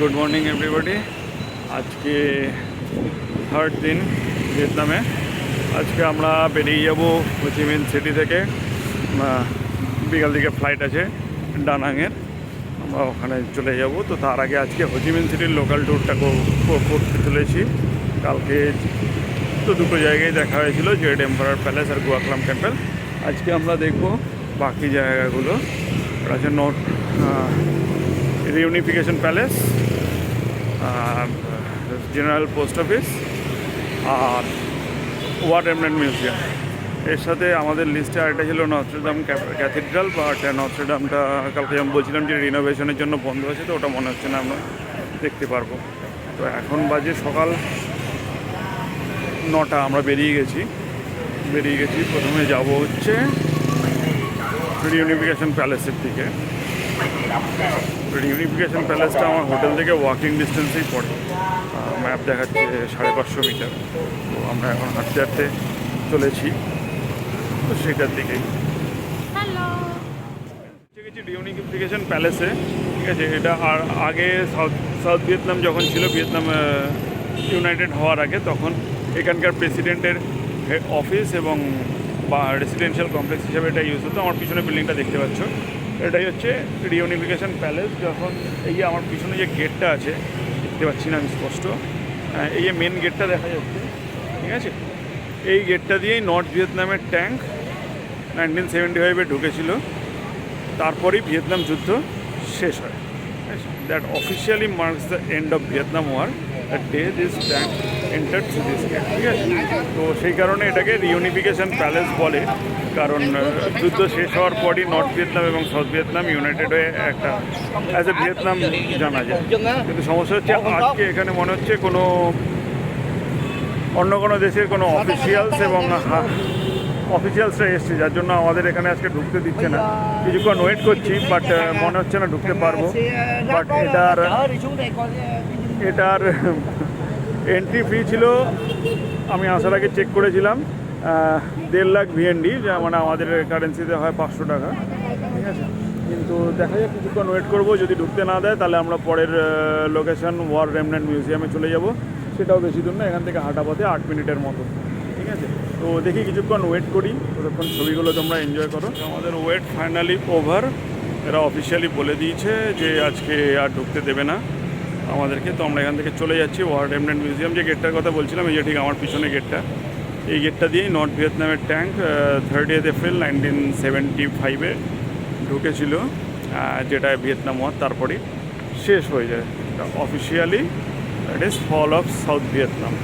Good morning everybody. আজকে third দিন ভিয়েতনামে। আজকে আমরা বেরিয়ে যাব হো চি মিন সিটি থেকে। বিকাল দিকে ফ্লাইট আছে ডানাংয়ের, আমরা ওখানে চলে যাব। তো তার আগে আজকে হো চি মিন সিটির লোকাল ট্যুরটা করতে চলেছি। কালকে তো দুটো জায়গায় দেখা হয়েছিল, জেড এম্পারার প্যালেস আর গুয়াকলাম টেম্পল। আজকে আমরা দেখব বাকি জায়গাগুলো। ওটা আছে reunification palace, general post office আর রেমন্যান্ট মিউজিয়াম। এর সাথে আমাদের লিস্টে আরেকটা ছিল নত্রডাম ক্যাথিড্রাল, বাট নত্রডামটা কালকে আমি বলছিলাম যে রিনোভেশনের জন্য বন্ধ আছে, তো ওটা মনে হচ্ছে না আমরা দেখতে পারবো। তো এখন বাজে সকাল 9টা, আমরা বেরিয়ে গেছি। প্রথমে যাব হচ্ছে রিউনিফিকেশন প্যালেসের দিকে। রিউনিফিকেশন প্যালেসটা আমার হোটেল থেকে ওয়াকিং ডিস্টেন্সেই পড়ে, ম্যাপ দেখাচ্ছে 550 মিটার। তো আমরা এখন হাঁটতে হাঁটতে চলেছি তো সেটার দিকেই। গেছি রিউনিফিকেশন প্যালেসে, ঠিক আছে। এটা আর আগে সাউথ ভিয়েতনাম যখন ছিল, ভিয়েতনাম ইউনাইটেড হওয়ার আগে, তখন এখানকার প্রেসিডেন্টের অফিস এবং বা রেসিডেন্সিয়াল কমপ্লেক্স হিসাবে এটা ইউজ হতো। আমার পিছনে বিল্ডিংটা দেখতে পাচ্ছ, এটাই হচ্ছে রিউনিফিকেশন প্যালেস। যখন এই যে আমার পিছনে যে গেটটা আছে, দেখতে পাচ্ছি না আমি স্পষ্ট, এই যে মেন গেটটা দেখা যাচ্ছে, ঠিক আছে। এই গেটটা দিয়েই নর্থ ভিয়েতনামের ট্যাঙ্ক 1975-এ ঢুকেছিল। তারপরেই ভিয়েতনাম যুদ্ধ শেষ হয়। That officially marks the end of Vietnam war, that day this tank entered this gate, ঠিক আছে। তো সেই কারণে এটাকে রিউনিফিকেশন প্যালেস বলে, কারণ যুদ্ধ শেষ হওয়ার পরই নর্থ ভিয়েতনাম এবং সাউথ ভিয়েতনাম ইউনাইটেড হয়ে একটা অ্যাজ এ ভিয়েতনাম জানা যায়। কিন্তু সমস্যা হচ্ছে আজকে এখানে মনে হচ্ছে অন্য কোনো দেশের কোনো অফিসিয়ালসরা এসছে, যার জন্য আমাদের এখানে আজকে ঢুকতে দিচ্ছে না। কিছুক্ষণ ওয়েট করছি, বাট মনে হচ্ছে না ঢুকতে পারবো। বাট এটার এন্ট্রি ফি ছিল, আমি আসার আগে চেক করেছিলাম, 1.5 লাখ VND, যা মানে আমাদের কারেন্সিতে হয় 500 টাকা, ঠিক আছে। কিন্তু দেখা যাক, কিছুক্ষণ ওয়েট করবো। যদি ঢুকতে না দেয় তাহলে আমরা পরের লোকেশন রেমন্যান্ট মিউজিয়ামে চলে যাব। সেটাও বেশি দূর না, এখান থেকে হাঁটা পথে 8 মিনিটের মতো, ঠিক আছে। তো দেখি কিছুক্ষণ ওয়েট করি, ততক্ষণ ছবিগুলো তোমরা এনজয় করো। আমাদের ওয়েট ফাইনালি ওভার। এরা অফিসিয়ালি বলে দিয়েছে যে আজকে আর ঢুকতে দেবে না আমাদেরকে। তো আমরা এখান থেকে চলে যাচ্ছি রেমন্যান্ট মিউজিয়াম। যে গেটটার কথা বলছিলাম, এই যে ঠিক আমার পিছনে গেটটা, এই গেটটা দিয়েই নর্থ ভিয়েতনামের ট্যাঙ্ক 30 এপ্রিল 1975-এ ঢুকেছিল, যেটা ভিয়েতনাম ওয়ার তারপরেই শেষ হয়ে যায়। Officially that is fall of South Vietnam.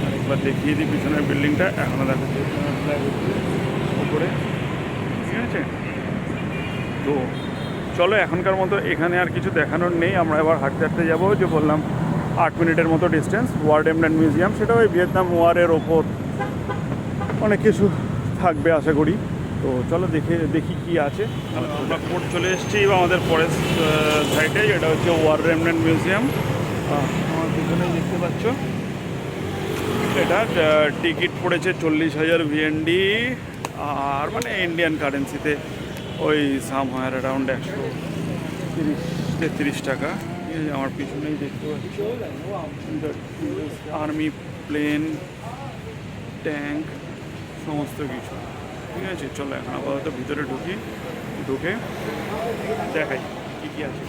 আরেকবার দেখিয়ে দিই পিছনের বিল্ডিংটা, এখনও দেখাচ্ছে উপরে, ঠিক আছে। তো চলো, এখনকার মতো এখানে আর কিছু দেখানোর নেই। আমরা এবার হাঁটতে হাঁটতে যাবো। যে বললাম 8 মিনিটের মতো ডিস্টেন্স রেমন্যান্ট মিউজিয়াম, সেটা ওই ভিয়েতনাম ওয়ারের ওপর অনেক কিছু থাকবে আশা করি। তো চলো দেখি কি আছে। আমরা কোর্ট চলে এসেছি আমাদের পরের সাইডে, এটা হচ্ছে রেমন্যান্ট মিউজিয়াম। আমার পিছনেই দেখতে পাচ্ছ, এটা টিকিট পড়েছে 40,000 VND, আর মানে ইন্ডিয়ান কারেন্সিতে ওই সামহার অ্যারাউন্ড 130-33 টাকা। আমার পিছনেই দেখতে পাচ্ছ আর্মি প্লেন, ট্যাঙ্ক, সমস্ত কিছু, ঠিক আছে। চলো এখন আপাতত ভিতরে ঢুকে দেখাই কী কী আছে।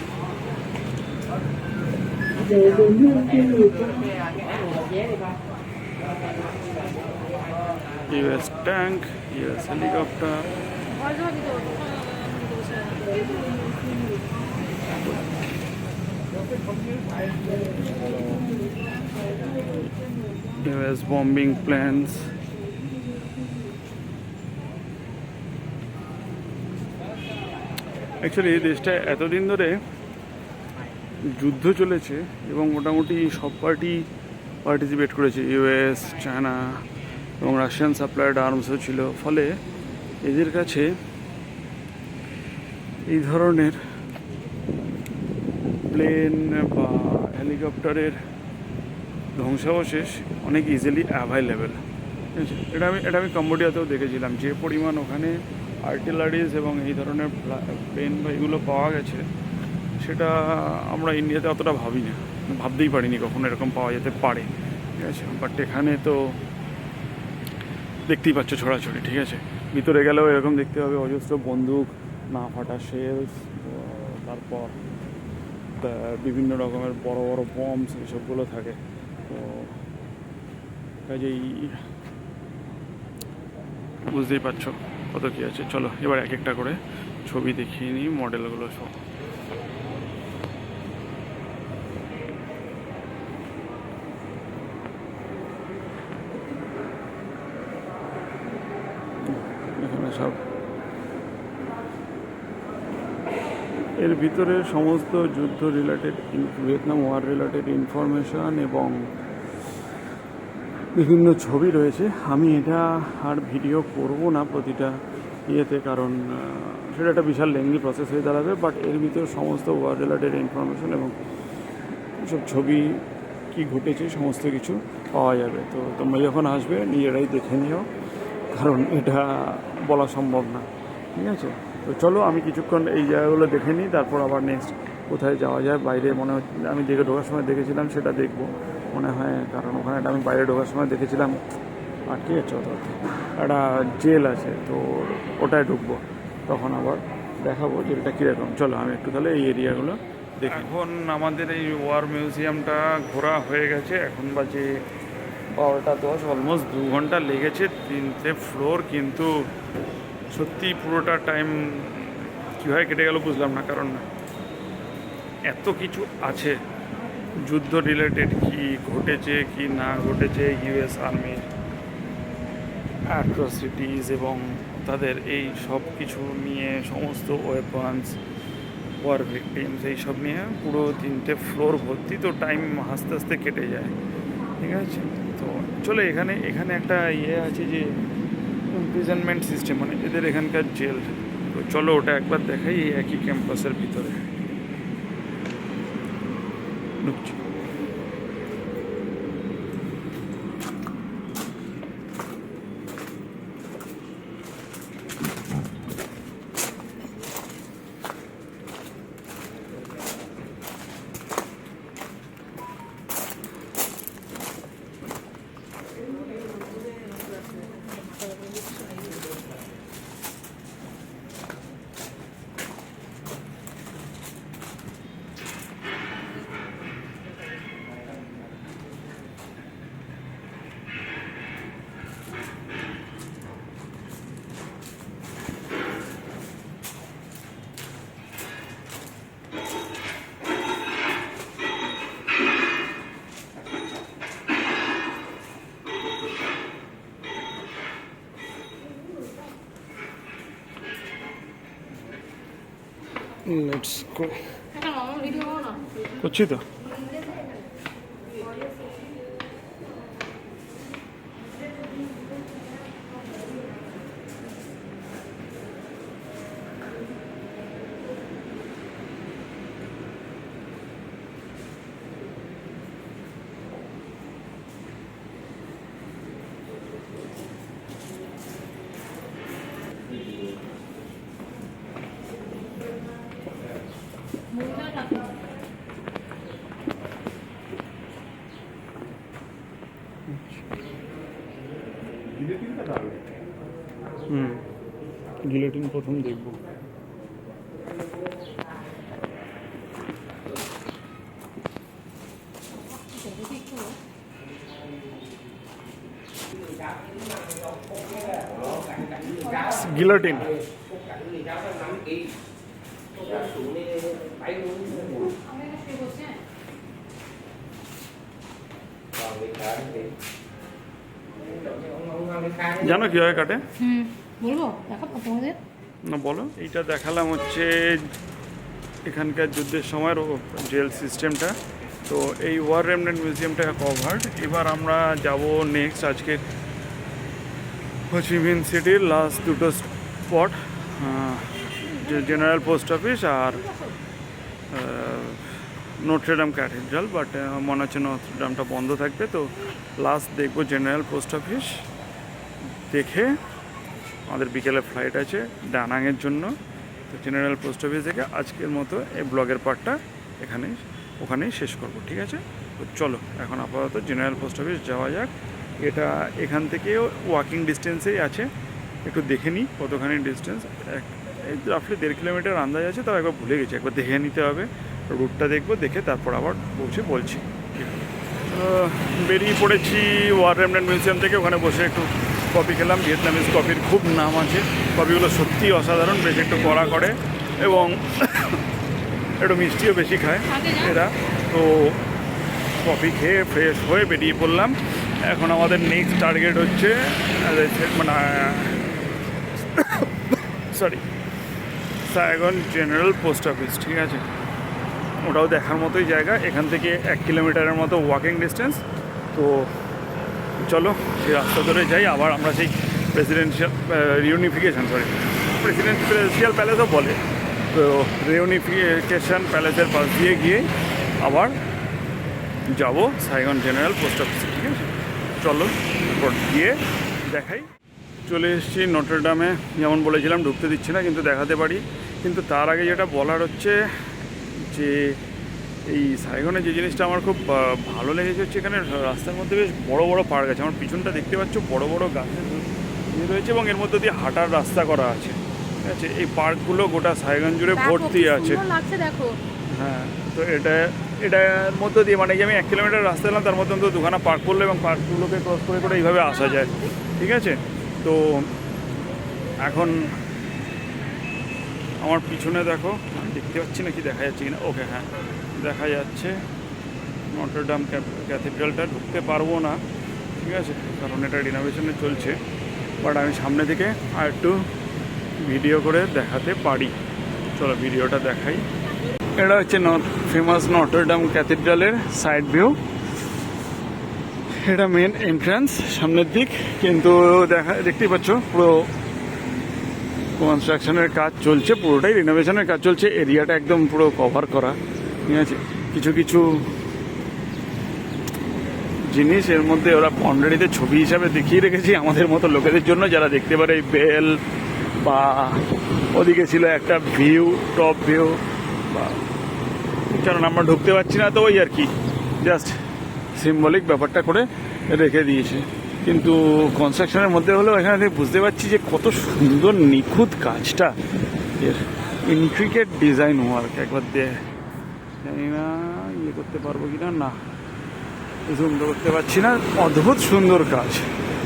US tank, US helicopter, US bombing planes, actually এই দেশটা এতদিন ধরে যুদ্ধ চলেছে এবং মোটামুটি সব পার্টিসিপেট করেছে। US, চায়না এবং রাশিয়ান সাপ্লাইড আর্মসও ছিল। ফলে এদের কাছে এই ধরনের প্লেন বা হেলিকপ্টারের ধ্বংসাবশেষ অনেক ইজিলি অ্যাভেলেবেল, ঠিক আছে। এটা আমি কম্বোডিয়াতেও দেখেছিলাম, যে পরিমাণ ওখানে আর্টিলারিজ এবং এই ধরনের প্লেন বা এগুলো পাওয়া গেছে, সেটা আমরা ইন্ডিয়াতে অতটা ভাবি না, ভাবতেই পারিনি কখনো এরকম পাওয়া যেতে পারে, ঠিক আছে। বাট এখানে তো দেখতেই পাচ্ছ ছড়াছড়ি, ঠিক আছে। ভিতরে গেলেও এরকম দেখতে হবে অজস্র বন্দুক, না ফাটা শেলস, তারপর বিভিন্ন রকমের বড় বড় বম্বস এসবগুলো থাকে। তো কাজেই বুঝতেই পারছো কত কী আছে। চলো এবার এক একটা করে ছবি দেখিয়ে নিই মডেলগুলো সব। এখানে সব এর ভিতরে সমস্ত যুদ্ধ related, Vietnam war related information এবং বিভিন্ন ছবি রয়েছে। আমি এটা আর ভিডিও করব না প্রতিটা ইয়েতে, কারণ সেটা একটা বিশাল লেংদি প্রসেস হয়ে দাঁড়াবে। বাট এর ভিতরে সমস্ত ওয়ার রিলেটেড ইনফরমেশান এবং সব ছবি কি ঘটেছে সমস্ত কিছু পাওয়া যাবে। তো তোমরা যখন আসবে নিজেরাই দেখে নিও, কারণ এটা বলা সম্ভব না, ঠিক আছে। তো চলো আমি কিছুক্ষণ এই জায়গাগুলো দেখে নিই, তারপর আবার নেক্সট কোথায় যাওয়া যায়। বাইরে মনে হচ্ছে আমি দেখে ঢোকার সময় দেখেছিলাম, সেটা দেখবো মনে হয়, কারণ ওখানে একটা আমি বাইরে ঢোকার সময় দেখেছিলাম। আর ঠিক আছে, একটা জেল আছে, তো ওটায় ঢুকবো, তখন আবার দেখাবো জেলটা কীরকম। চলো আমি একটু তাহলে এই এরিয়াগুলো দেখি। এখন আমাদের এই ওয়ার মিউজিয়ামটা ঘোরা হয়ে গেছে, এখন বাজে 12:10, অলমোস্ট 2 ঘন্টা লেগেছে, 3টে ফ্লোর। কিন্তু সত্যি পুরোটা টাইম কীভাবে কেটে গেল বুঝলাম না, কারণ এত কিছু আছে যুদ্ধ রিলেটেড, কি ঘটেছে কি না ঘটেছে, ইউএস আর্মির অ্যাট্রসিটিস এবং তাদের এই সব কিছু নিয়ে, সমস্ত ওয়েপন্স, ওয়ার ভিকটিমস, এই সব নিয়ে পুরো 3টে ফ্লোর ভর্তি। তো টাইম আস্তে আস্তে কেটে যায়, ঠিক আছে। তো চলো এখানে একটা ইয়ে আছে যে ইমপ্রিজনমেন্ট সিস্টেম, মানে এদের এখানকার জেল। তো চলো ওটা একবার দেখাই, এই একই ক্যাম্পাসের ভিতরে ঢুকছি। Let's go. করছি তো। গিলেটিন প্রথম দেখবো। গিলেটিন জানো কিভাবে কাটে? বলবো দেখাবো তোমাদের না, বলো। এইটা দেখালাম হচ্ছে এখানকার যুদ্ধের সময়ের জেল সিস্টেমটা। তো এই ওয়ার রেমনেন্ট মিউজিয়ামটা কভার্ড। এবার আমরা যাব নেক্সট আজকে হো চি মিন সিটির লাস্ট দুটো স্পট, যে জেনারেল পোস্ট অফিস আর নোট্রেডাম ক্যাথিড্রাল। বাট মনে হচ্ছে নোট্রেডামটা বন্ধ থাকবে। তো লাস্ট দেখবো জেনারেল পোস্ট অফিস, দেখে আমাদের বিকেলে ফ্লাইট আছে ডানাংয়ের জন্য। তো জেনারেল পোস্ট অফিস থেকে আজকের মতো এই ব্লগের পার্টটা ওখানেই শেষ করব, ঠিক আছে? তো চলো এখন আপাতত জেনারেল পোস্ট অফিস যাওয়া যাক। এটা এখান থেকেও ওয়াকিং ডিস্টেন্সেই আছে, একটু দেখে নিই কতখানি ডিস্টেন্স। এই রাফলি 1.5 কিলোমিটার আন্দাজ আছে, তাও একবার ভুলে গেছি, একবার দেখে নিতে হবে। রুটটা দেখবো, দেখে তারপর আবার বলছি। বেরিয়ে পড়েছি ওয়ার রেমনেন্ট মিউজিয়াম থেকে। ওখানে বসে একটু কফি খেলাম, ভিয়েতনামিজ কফির খুব নাম আছে। কফিগুলো সত্যিই অসাধারণ, বেশ একটু কড়া করে এবং একটু মিষ্টিও বেশি খায় এরা। তো কফি খেয়ে ফ্রেশ হয়ে বেরিয়ে পড়লাম। এখন আমাদের নেক্সট টার্গেট হচ্ছে সাইগন জেনারেল পোস্ট অফিস, ঠিক আছে? ওটাও দেখার মতোই জায়গা, এখান থেকে 1 কিলোমিটারের মতো ওয়াকিং ডিস্টেন্স। তো চলো সেই রাস্তা ধরে যাই। আবার আমরা সেই প্রেসিডেন্সিয়াল প্যালেসও বলে, তো রিউনিফিকেশন প্যালেসের পাশ দিয়ে গিয়ে আবার যাব সাইগন জেনারেল পোস্ট অফিসে, ঠিক আছে? চলো এরপর গিয়ে দেখাই। চলে এসেছি নটরডামে। যেমন বলেছিলাম ঢুকতে দিচ্ছে না, কিন্তু দেখাতে পারি। কিন্তু তার আগে যেটা বলার হচ্ছে যে এই সাইগনে যে জিনিসটা আমার খুব ভালো লেগেছে হচ্ছে এখানে রাস্তার মধ্যে বেশ বড় বড় পার্ক আছে। আমার পিছনটা দেখতে পাচ্ছ, বড় বড় গাছের রয়েছে এবং এর মধ্যে দিয়ে হাঁটার রাস্তা করা আছে, ঠিক আছে? এই পার্কগুলো গোটা সাইগন জুড়ে ভর্তি আছে। হ্যাঁ, তো এটার মধ্যে দিয়ে মানে আমি 1 কিলোমিটার রাস্তা এলাম, তার মধ্যে অন্তত 2খানা পার্ক করলো এবং পার্কগুলোকে ক্রস করে করে এইভাবে আসা যায়, ঠিক আছে? তো এখন আমার পিছনে দেখো, আমি দেখতে পাচ্ছি না কি দেখা যাচ্ছে কিনা। ওকে, হ্যাঁ দেখা যাচ্ছে নটরডাম ক্যাথিড্রালটা। ঢুকতে পারবো না, ঠিক আছে, কারণ এটা রিনোভেশনে চলছে। বাট আমি সামনে থেকে আর একটু ভিডিও করে দেখাতে পারি। চলো ভিডিওটা দেখাই। এটা হচ্ছে ফেমাস নটরডাম ক্যাথিড্রালের সাইড ভিউ। এটা মেন এন্ট্রান্স সামনের দিক, কিন্তু দেখতেই পাচ্ছ পুরো কনস্ট্রাকশনের কাজ চলছে, পুরোটাই রিনোভেশনের কাজ চলছে। এরিয়াটা একদম পুরো কভার করা, ঠিক আছে? কিছু কিছু জিনিস এর মধ্যে ওরা বাউন্ডারিতে ছবি হিসাবে দেখিয়ে রেখেছি আমাদের মতো লোকেদের জন্য, যারা দেখতে পারে এই বেল, বা ওদিকে ছিল একটা ভিউ, টপ ভিউ, বা কারণ আমরা ঢুকতে পারছি না, তো ওই আর কি জাস্ট সিম্বলিক ব্যাপারটা করে রেখে দিয়েছে। কিন্তু কনস্ট্রাকশনের মধ্যে হলেও এখানে থেকে বুঝতে পারছি যে কত সুন্দর নিখুঁত কাজটা, এর ইন্ট্রিকেট ডিজাইন ওয়ার্ক। একবার জানি না ইয়ে করতে পারবো কি না, জুম করতে পারছি না। অদ্ভুত সুন্দর কাজ,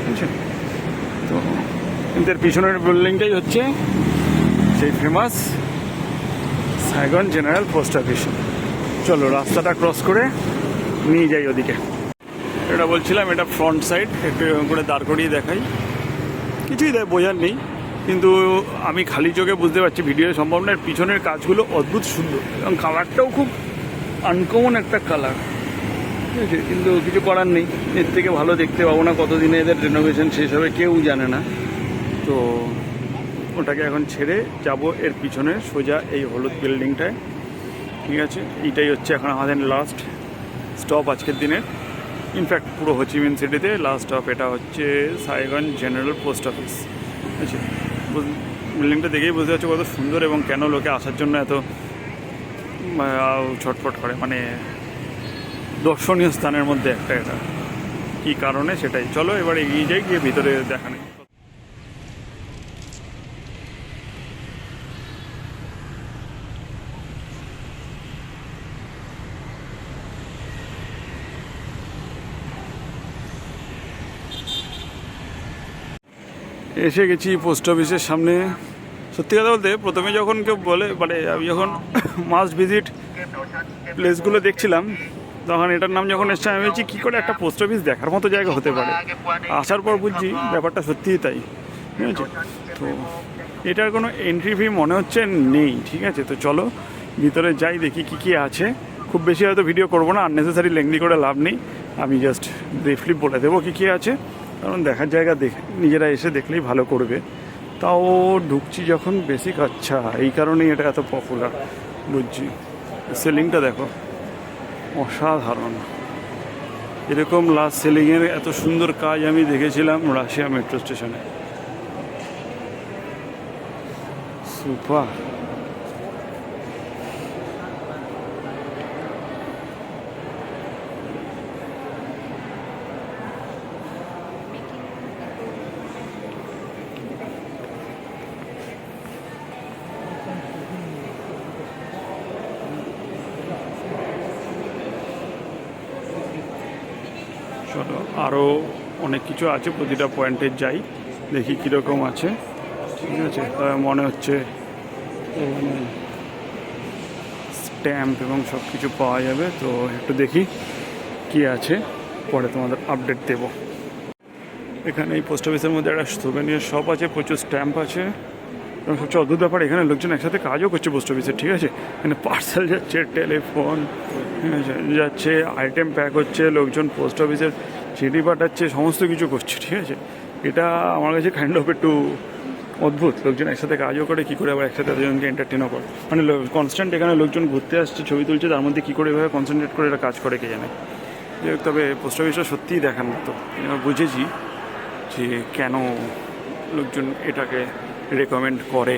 বুঝছেন? তো এদের পিছনের বিল্ডিংটাই হচ্ছে সেই famous Saigon general post office. চলো রাস্তাটা ক্রস করে নিয়ে যাই ওদিকে। এটা বলছিলাম, এটা ফ্রন্ট সাইড, একটু করে দাঁড় করিয়ে দেখাই। কিছুই বোঝার নেই, কিন্তু আমি খালি চোখে বুঝতে পারছি ভিডিও সম্ভব না। পিছনের কাজগুলো অদ্ভুত সুন্দর এবং কালারটাও খুব আনকমন একটা কালার, ঠিক আছে? কিন্তু কিছু করার নেই, এর থেকে ভালো দেখতে পাবো না। কতদিনে এদের রেনোভেশন শেষ হবে কেউ জানে না। তো ওটাকে এখন ছেড়ে যাব এর পিছনে সোজা এই হলুদ বিল্ডিংটায়, ঠিক আছে? এইটাই হচ্ছে এখন আমাদের লাস্ট স্টপ আজকের দিনের। ইনফ্যাক্ট পুরো হোচিমিন সিটিতে লাস্ট স্টপ এটা হচ্ছে সাইগন জেনারেল পোস্ট অফিস, ঠিক আছে? বিল্ডিংটা দেখেই বুঝতে পারছো কত সুন্দর এবং কেন লোকে আসার জন্য এত ছটফট করে। মানে দর্শনীয় স্থানের মধ্যে একটা এটা, কী কারণে সেটাই। চলো এবার এগিয়ে যাই, গিয়ে ভিতরে দেখা নেই। এসে গেছি পোস্ট অফিসের সামনে। সত্যি কথা বলতে প্রথমে যখন কেউ বলে, মানে আমি যখন মাস্ট ভিজিট প্লেসগুলো দেখছিলাম, তখন এটার নাম যখন এসছে আমি বলছি কী করে একটা পোস্ট অফিস দেখার মতো জায়গা হতে পারে। আসার পর বুঝছি ব্যাপারটা সত্যিই তাই, ঠিক আছে? তো এটার কোনো এন্ট্রি ফি মনে হচ্ছে নেই, ঠিক আছে? তো চলো ভিতরে যাই, দেখি কী কী আছে। খুব বেশি হয়তো ভিডিও করবো না, আননেসেসারি লেংদি করে লাভ নেই। আমি জাস্ট ব্রিফলি বলে দেবো কী কী আছে, কারণ দেখার জায়গা নিজেরা এসে দেখলেই ভালো করবে। তাও ঢুকছি যখন বেসিক, আচ্ছা এই কারণেই এটা এত পপুলার, বুঝছি। সেলিংটা দেখো অসাধারণ। এরকম লাস্ট সেলিংয়ের এত সুন্দর কাজ আমি দেখেছিলাম রাশিয়া মেট্রো স্টেশনে। সুপার। চলো আরও অনেক কিছু আছে, প্রতিটা পয়েন্টে যাই, দেখি কীরকম আছে। ঠিক আছে, তবে মনে হচ্ছে স্ট্যাম্প এবং সব কিছু পাওয়া যাবে, তো একটু দেখি কি আছে, পরে তোমাদের আপডেট দেব। এখানে এই পোস্ট অফিসের মধ্যে একটা সুভেনিয়ার শপ আছে, প্রচুর স্ট্যাম্প আছে, এবং সবচেয়ে অদ্ভুত ব্যাপার এখানে লোকজন একসাথে কাজও করছে পোস্ট অফিসে। ঠিক আছে, এখানে পার্সেল যাচ্ছে, টেলিফোন যাচ্ছে, আইটেম প্যাক হচ্ছে, লোকজন পোস্ট অফিসের চিঠি পাঠাচ্ছে, সমস্ত কিছু করছে। ঠিক আছে, এটা আমার কাছে কাইন্ড অফ একটু অদ্ভুত, লোকজন একসাথে কাজও করে, কী করে আবার একসাথে এতজনকে এন্টারটেনও করে, মানে কনস্ট্যান্ট এখানে লোকজন ঘুরতে আসছে, ছবি তুলছে, তার মধ্যে কী করে এভাবে কনসেন্ট্রেট করে এটা কাজ করে কে জানে। যাই হোক, তবে পোস্ট অফিসটা সত্যিই দেখার মতো। বুঝেছি যে কেন লোকজন এটাকে রেকমেন্ড করে।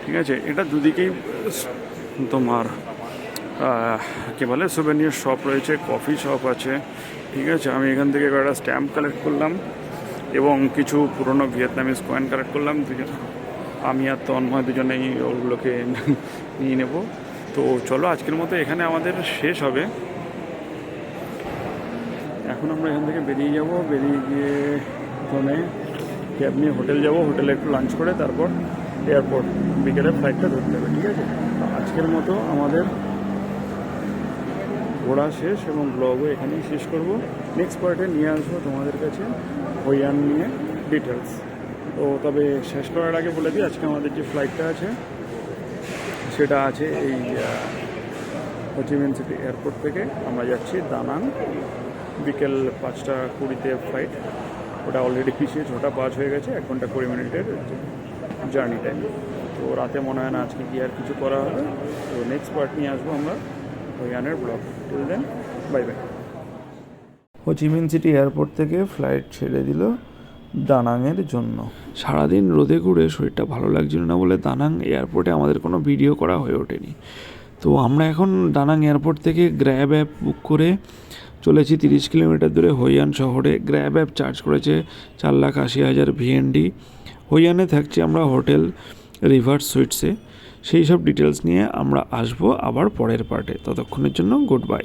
ঠিক আছে, এটা দুদিকেই তোমার কী বলে সুভেনিয়ার শপ রয়েছে, কফি শপ আছে। ঠিক আছে, আমি এখান থেকে কয়েকটা স্ট্যাম্প কালেক্ট করলাম এবং কিছু পুরনো ভিয়েতনামিজ কয়েন কালেক্ট করলাম। আমি আর তন্ময় দুজনেই ওগুলোকে নিয়ে নেব। তো চলো আজকের মতো এখানে আমাদের শেষ হবে। এখন আমরা এখান থেকে বেরিয়ে যাব, বেরিয়ে গিয়ে প্রথমে ক্যাব নিয়ে হোটেল যাব, হোটেলে একটু লাঞ্চ করে তারপর এয়ারপোর্ট, বিকেলের ফ্লাইটটা ধরতে হবে। ঠিক আছে, তো আজকের মতো আমাদের ঘোরা শেষ এবং ব্লগও এখানেই শেষ করব। নেক্সট পার্টে নিয়ে আসবো তোমাদের কাছে হই আন নিয়ে ডিটেলস। তো তবে শেষ করার আগে বলে দিই, আজকে আমাদের যে ফ্লাইটটা আছে সেটা আছে এই হো চি মিন সিটি এয়ারপোর্ট থেকে আমরা যাচ্ছি দানাং, বিকেল 5:20 ফ্লাইট। ওটা অলরেডি পিছিয়ে 6:05 হয়ে গেছে, 1 ঘন্টা 20 মিনিটের জার্নি টাইম। তো রাতে মনে হয় না আজকে কি আর কিছু করা হবে। তো নেক্সট পার্ট নিয়ে আসবো আমরা হই আনের blog. Till then, bye bye. Ho Chi Minh city airport থেকে ফ্লাইট ছেড়ে দিল দানাংয়ের জন্য। সারাদিন রোদে ঘুরে শরীরটা ভালো লাগছিল না বলে দানাং এয়ারপোর্টে আমাদের কোনো ভিডিও করা হয়ে ওঠেনি। তো আমরা এখন দানাং এয়ারপোর্ট থেকে গ্র্যাব অ্যাপ বুক করে চলেছি 30 কিলোমিটার দূরে হই আন শহরে। গ্র্যাব অ্যাপ চার্জ করেছে 4,80,000 ভিএনডি। হই আনে থাকছি আমরা হোটেল রিভার সুইটসে। সেই সব ডিটেলস নিয়ে আমরা আসবো আবার পরের পার্টে। ততক্ষণের জন্য গুড বাই।